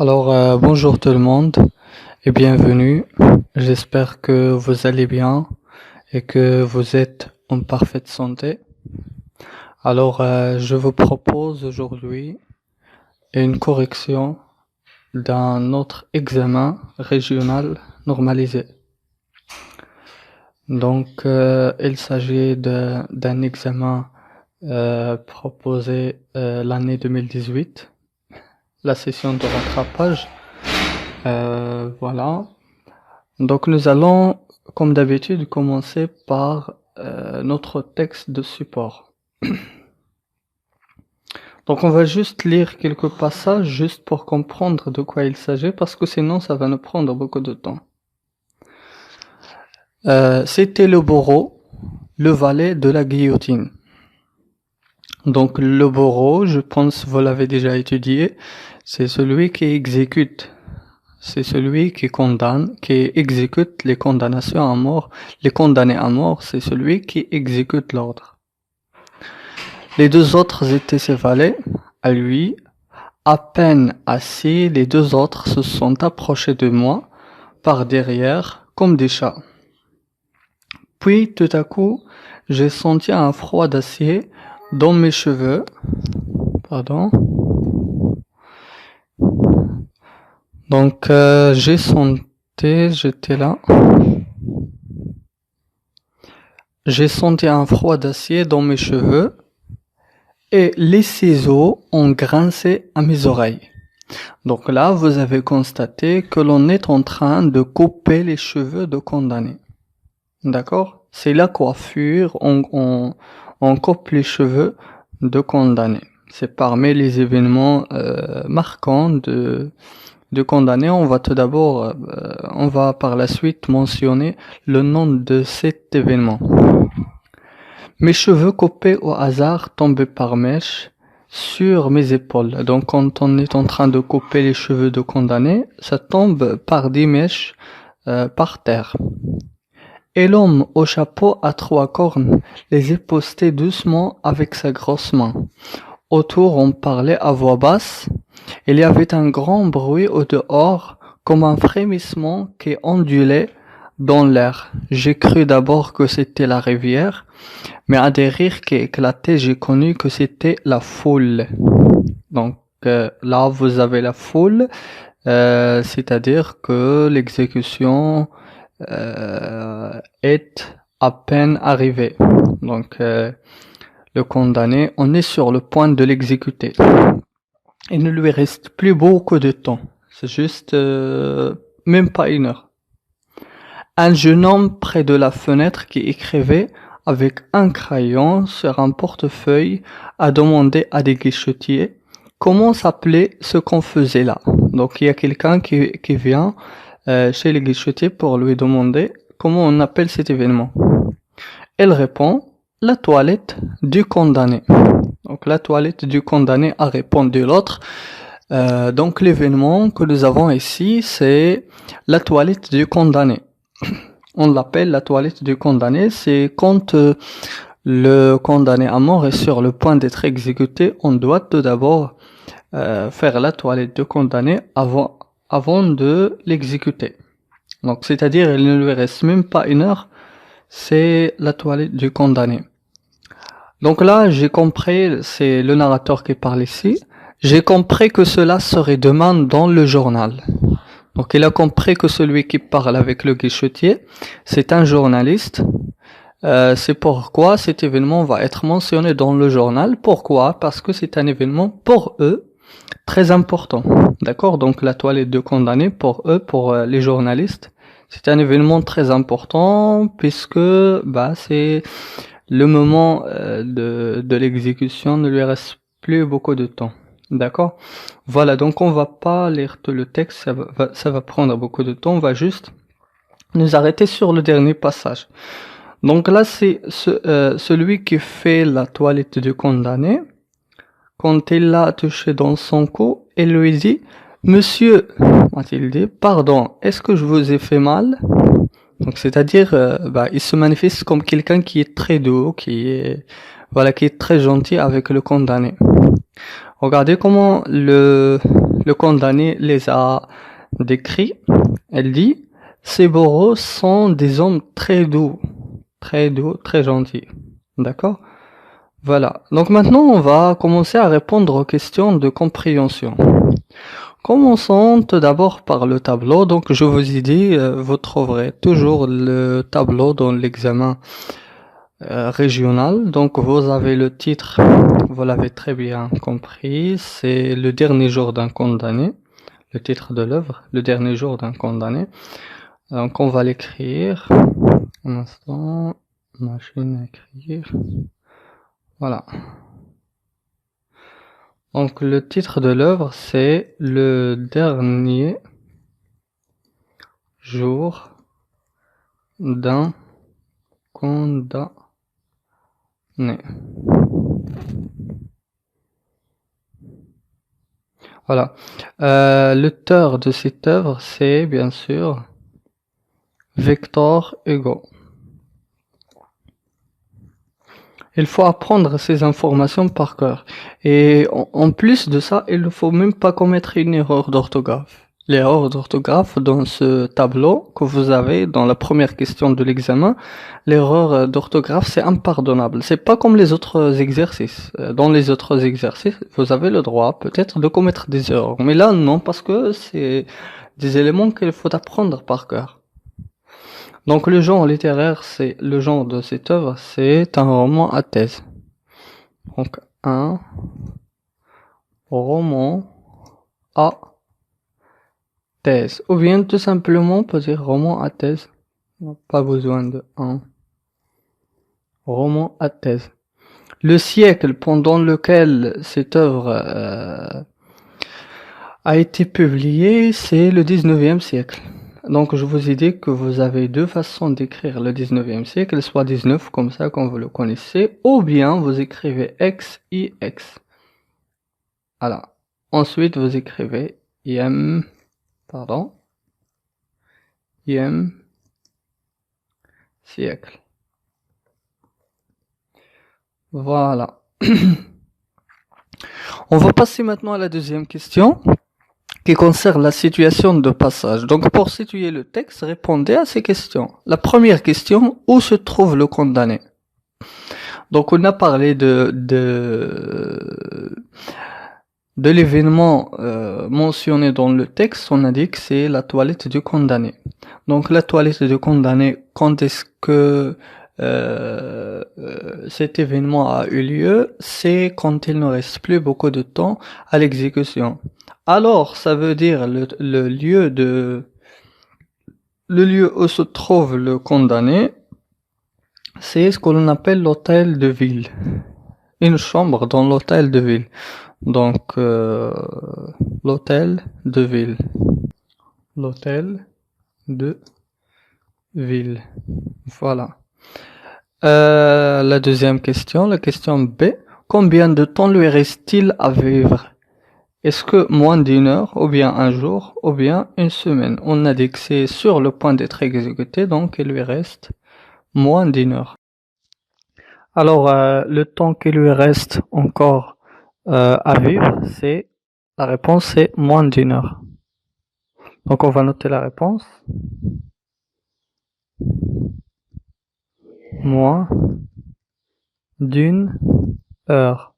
Bonjour tout le monde et bienvenue. J'espère que vous allez bien et que vous êtes en parfaite santé. Je vous propose aujourd'hui une correction d'un autre examen régional normalisé. Il s'agit d'un examen proposé l'année 2018. La session de rattrapage. Donc nous allons, comme d'habitude, commencer par notre texte de support. Donc on va juste lire quelques passages juste pour comprendre de quoi il s'agit, parce que sinon ça va nous prendre beaucoup de temps. C'était le bourreau, le valet de la guillotine. Donc le bourreau, je pense vous l'avez déjà étudié, c'est celui qui exécute, c'est celui qui condamne, qui exécute les condamnations à mort. Les condamnés à mort, c'est celui qui exécute l'ordre. Les deux autres étaient ses valets. À lui, à peine assis, les deux autres se sont approchés de moi, par derrière, comme des chats. Puis, tout à coup, j'ai senti un froid d'acier dans mes cheveux. J'étais là. J'ai senti un froid d'acier dans mes cheveux et les ciseaux ont grincé à mes oreilles. Donc là, vous avez constaté que l'on est en train de couper les cheveux de condamné. D'accord? C'est la coiffure, on coupe les cheveux de condamné. C'est parmi les événements marquants de condamné. On va par la suite mentionner le nom de cet événement. Mes cheveux coupés au hasard tombaient par mèches sur mes épaules. Donc quand on est en train de couper les cheveux de condamné, ça tombe par des mèches par terre. Et l'homme au chapeau à 3 cornes les épostait doucement avec sa grosse main. Autour, on parlait à voix basse. Il y avait un grand bruit au dehors, comme un frémissement qui ondulait dans l'air. J'ai cru d'abord que c'était la rivière, mais à des rires qui éclataient, j'ai connu que c'était la foule. Donc là, vous avez la foule, c'est-à-dire que l'exécution est à peine arrivée. Donc le condamné, on est sur le point de l'exécuter. Il ne lui reste plus beaucoup de temps. C'est juste même pas 1 heure. Un jeune homme près de la fenêtre qui écrivait avec un crayon sur un portefeuille a demandé à des guichetiers comment s'appelait ce qu'on faisait là. Donc il y a quelqu'un qui vient chez les guichetiers pour lui demander comment on appelle cet événement. Elle répond: la toilette du condamné. Donc la toilette du condamné a répondu l'autre. Donc l'événement que nous avons ici, c'est la toilette du condamné. On l'appelle la toilette du condamné, c'est quand le condamné à mort est sur le point d'être exécuté, on doit tout d'abord faire la toilette du condamné avant de l'exécuter. Donc c'est-à-dire il ne lui reste même pas 1 heure, c'est la toilette du condamné. Donc là, j'ai compris, c'est le narrateur qui parle ici, j'ai compris que cela serait demain dans le journal. Donc il a compris que celui qui parle avec le guichetier, c'est un journaliste. C'est pourquoi cet événement va être mentionné dans le journal. Pourquoi? Parce que c'est un événement pour eux très important. D'accord? Donc la toilette de condamné pour eux, pour les journalistes, c'est un événement très important puisque c'est le moment de l'exécution, ne lui reste plus beaucoup de temps. D'accord? Voilà, donc on va pas lire tout le texte, ça va prendre beaucoup de temps, on va juste nous arrêter sur le dernier passage. Donc là, c'est celui qui fait la toilette du condamné. Quand il l'a touché dans son cou, il lui dit: Monsieur, a-t-il dit, pardon, est-ce que je vous ai fait mal? Donc c'est-à-dire, il se manifeste comme quelqu'un qui est très doux, qui est très gentil avec le condamné. Regardez comment le condamné les a décrits. Elle dit, ces bourreaux sont des hommes très doux, très gentils. D'accord? Voilà. Donc maintenant, on va commencer à répondre aux questions de compréhension. Commençons tout d'abord par le tableau. Donc je vous ai dit, vous trouverez toujours le tableau dans l'examen régional. Donc vous avez le titre, vous l'avez très bien compris, c'est le dernier jour d'un condamné, le titre de l'œuvre, le dernier jour d'un condamné. Donc on va l'écrire. Un instant, machine à écrire. Voilà. Donc le titre de l'œuvre c'est le dernier jour d'un condamné. Voilà. L'auteur de cette œuvre, c'est bien sûr Victor Hugo. Il faut apprendre ces informations par cœur. Et en plus de ça, il ne faut même pas commettre une erreur d'orthographe. L'erreur d'orthographe dans ce tableau que vous avez dans la première question de l'examen, l'erreur d'orthographe c'est impardonnable. C'est pas comme les autres exercices. Dans les autres exercices, vous avez le droit peut-être de commettre des erreurs. Mais là, non, parce que c'est des éléments qu'il faut apprendre par cœur. Donc le genre littéraire, c'est le genre de cette œuvre, c'est un roman à thèse. Donc un roman à thèse. Ou bien tout simplement on peut dire roman à thèse. Pas besoin de un roman à thèse. Le siècle pendant lequel cette œuvre a été publiée, c'est le 19e siècle. Donc je vous ai dit que vous avez deux façons d'écrire le 19e siècle, soit 19 comme ça comme vous le connaissez, ou bien vous écrivez X, IX. Voilà. Ensuite vous écrivez IM siècle. Voilà. On va passer maintenant à la deuxième question qui concerne la situation de passage. Donc pour situer le texte, répondez à ces questions. La première question, où se trouve le condamné? Donc on a parlé de l'événement mentionné dans le texte, on a dit que c'est la toilette du condamné. Donc la toilette du condamné, quand est-ce que cet événement a eu lieu? C'est quand il ne reste plus beaucoup de temps à l'exécution. Alors, ça veut dire le lieu où se trouve le condamné, c'est ce que l'on appelle l'hôtel de ville. Une chambre dans l'hôtel de ville. Donc, l'hôtel de ville. L'hôtel de ville. Voilà. La deuxième question, la question B. Combien de temps lui reste-t-il à vivre? Est-ce que moins d'une heure, ou bien un jour, ou bien une semaine? On a dit que c'est sur le point d'être exécuté, donc il lui reste moins d'une heure. Alors, le temps qu'il lui reste encore à vivre, la réponse c'est moins d'une heure. Donc on va noter la réponse. Moins d'une heure.